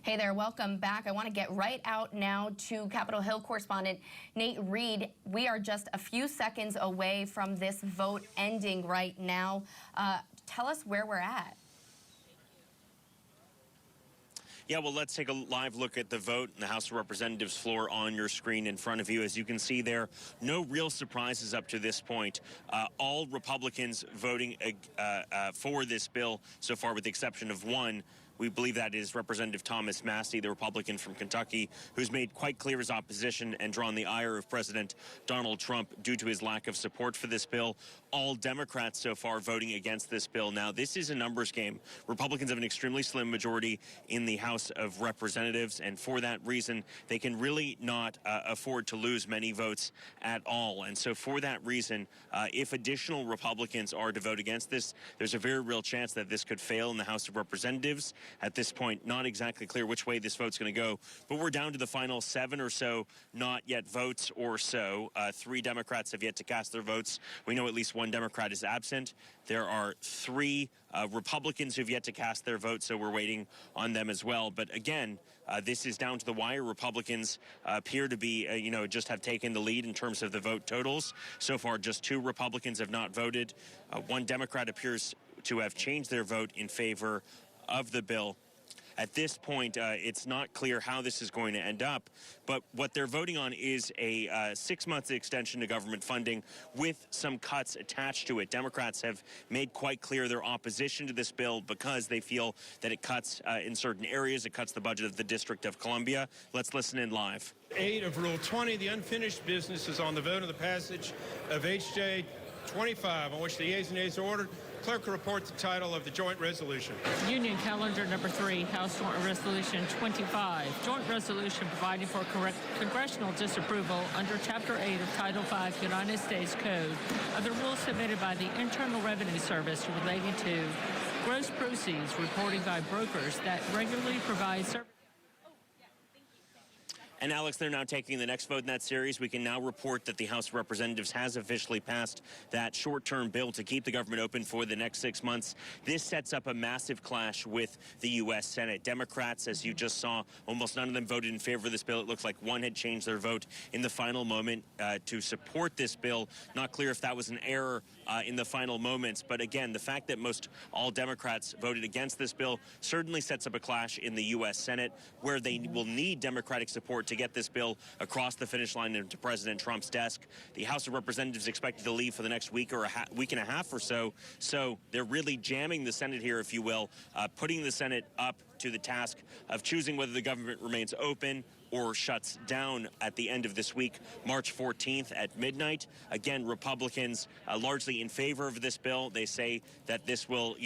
Hey there, welcome back. I want to get right out now to Capitol Hill correspondent Nate Reed. We are just a few seconds away from this vote ending right now. Tell us where we're at. Yeah, well, let's take a live look at the vote in the House of Representatives floor on your screen in front of you. As you can see there, no real surprises up to this point. All Republicans voting for this bill so far, with the exception of one. We believe that is Representative Thomas Massie, the Republican from Kentucky, who's made quite clear his opposition and drawn the ire of President Donald Trump due to his lack of support for this bill. All Democrats so far voting against this bill. Now, this is a numbers game. Republicans have an extremely slim majority in the House of Representatives, and for that reason, they can really not afford to lose many votes at all. And so for that reason, if additional Republicans are to vote against this, there's a very real chance that this could fail in the House of Representatives. At this point, not exactly clear which way this vote's going to go, but we're down to the final 7 or so not yet votes or so. 3 Democrats have yet to cast their votes. We know at least 1 Democrat is absent. There are 3 Republicans who've yet to cast their vote, so we're waiting on them as well. But again, this is down to the wire. Republicans appear to be, just have taken the lead in terms of the vote totals. So far, just 2 Republicans have not voted. 1 Democrat appears to have changed their vote in favor of the bill. At this point, it's not clear how this is going to end up, but what they're voting on is a 6-month extension to government funding with some cuts attached to it. Democrats have made quite clear their opposition to this bill because they feel that it cuts in certain areas. It cuts the budget of the District of Columbia. Let's listen in live. 8 of Rule 20, the unfinished business is on the vote of the passage of H.J. 25, on which the yeas and nays are ordered. Clerk will report the title of the joint resolution. Union Calendar Number 3, House Joint Resolution 25, Joint Resolution providing for congressional disapproval under Chapter 8 of Title 5 United States Code of the rules submitted by the Internal Revenue Service relating to gross proceeds reporting by brokers that regularly provide services. And Alex, they're now taking the next vote in that series. We can now report that the House of Representatives has officially passed that short-term bill to keep the government open for the next 6 months. This sets up a massive clash with the U.S. Senate. Democrats, as you just saw, almost none of them voted in favor of this bill. It looks like 1 had changed their vote in the final moment to support this bill. Not clear if that was an error in the final moments. But again, the fact that most all Democrats voted against this bill certainly sets up a clash in the U.S. Senate, where they will need Democratic support to get this bill across the finish line and to President Trump's desk. The House of Representatives expected to leave for the next week or week and a half or so. So they're really jamming the Senate here, if you will, putting the Senate up to the task of choosing whether the government remains open or shuts down at the end of this week, March 14th at midnight. Again, Republicans largely in favor of this bill. They say that this will,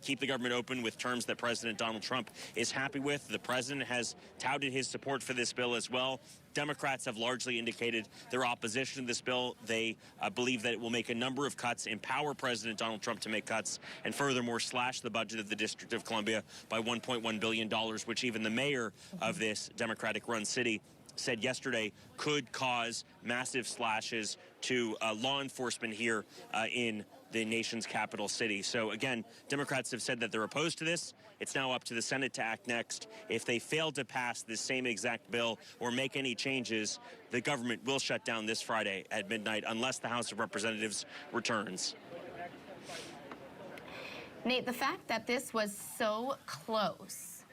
keep the government open with terms that President Donald Trump is happy with. The president has touted his support for this bill as well. Democrats have largely indicated their opposition to this bill. They believe that it will make a number of cuts, empower President Donald Trump to make cuts, and furthermore slash the budget of the District of Columbia by $1.1 billion, which even the mayor of this Democratic-run city said yesterday could cause massive slashes to law enforcement here in the nation's capital city. So again, Democrats have said that they're opposed to this. It's now up to the Senate to act next. If they fail to pass this same exact bill or make any changes, the government will shut down this Friday at midnight unless the House of Representatives returns. Nate, the fact that this was so close,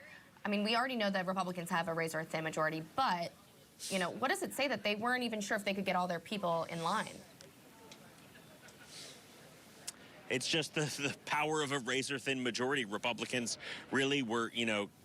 I mean, we already know that Republicans have a razor-thin majority, but, what does it say that they weren't even sure if they could get all their people in line? It's just the power of a razor-thin majority. Republicans really were,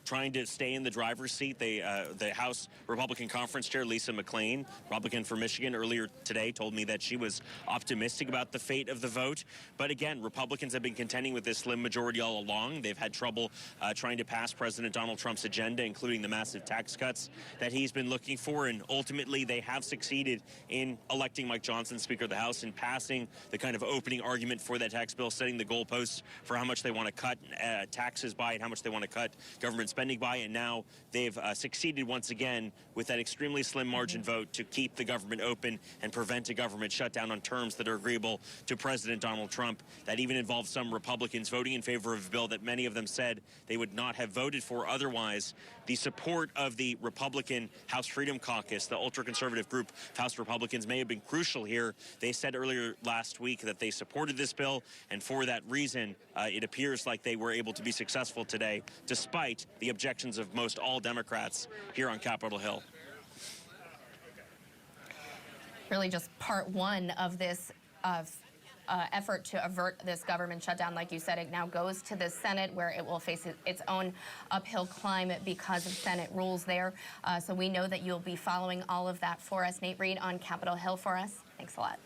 trying to stay in the driver's seat. The House Republican Conference Chair, Lisa McClain, Republican for Michigan, earlier today told me that she was optimistic about the fate of the vote. But again, Republicans have been contending with this slim majority all along. They've had trouble trying to pass President Donald Trump's agenda, including the massive tax cuts that he's been looking for. And ultimately, they have succeeded in electing Mike Johnson, Speaker of the House, and passing the kind of opening argument for that tax tax bill setting the goalposts for how much they want to cut taxes by and how much they want to cut government spending by. And now they've succeeded once again with that extremely slim margin vote to keep the government open and prevent a government shutdown on terms that are agreeable to President Donald Trump. That even involved some Republicans voting in favor of a bill that many of them said they would not have voted for otherwise. The support of the Republican House Freedom Caucus, the ultra-conservative group of House Republicans, may have been crucial here. They said earlier last week that they supported this bill, and for that reason, it appears like they were able to be successful today, despite the objections of most all Democrats here on Capitol Hill. Really just part one of this effort to avert this government shutdown. Like you said, it now goes to the Senate, where it will face its own uphill climb because of Senate rules there. So we know that you'll be following all of that for us. Nate Reed on Capitol Hill for us. Thanks a lot.